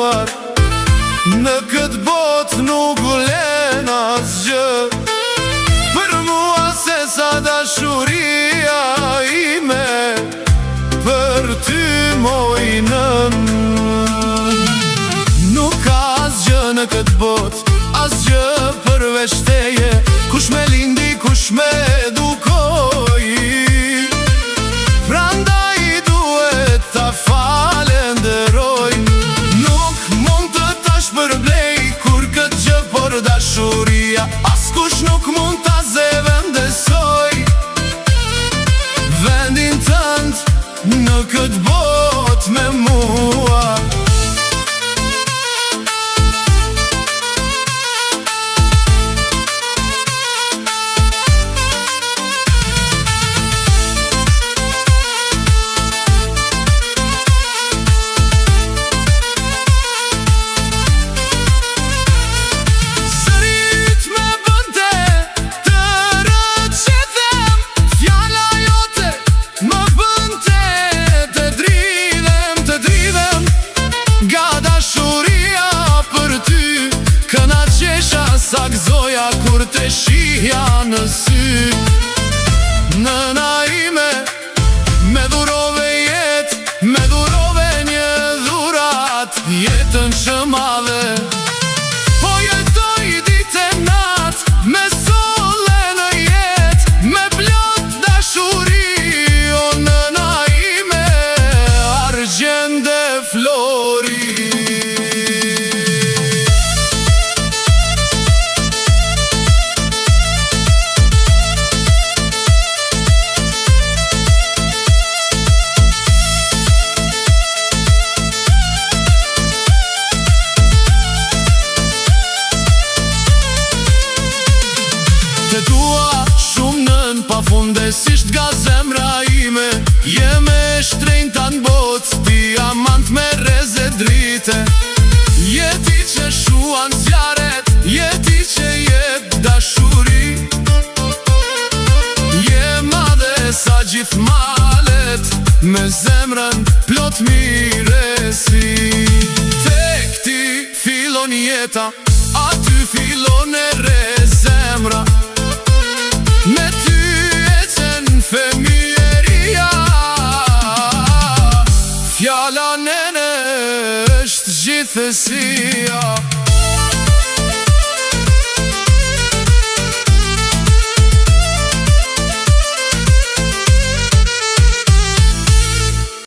muar. Në këtë botë nuk vlen asgjë për mua se sa dashuria ime për ty moj nën. Nuk ka asgjë në këtë botë, asgjë përveç teje. Kush me lindi, kush me edukoj, prandaj duhet ta falenderoj. Nuk mund të tash përblej kur këtë gjë, por dashuria askush nuk mund ta zëvendësoj. Vendin tënd në këtë botë me mua. Sa gëzoja kur te shihja në sy. Nëna ime me dhurove jetë, me dhurove një dhurat, jetën që madhe. Po jetoj ditë e natë me sole në jetë, me plot dashuri. O nëna ime, argjend e flori. Te dua shumë nën pafundesisht nga zemra ime. Jeme shtrenjta n'botë, diamant me reze drite. Jeti që shuan zjaret, jeti që jep dashuri. Je madhe sa gjith malet, me zemrën plot miresi. Tek ti filon jeta, aty filon e re zemra. Me ty e qenë femjeria, fjala nene është gjithësia.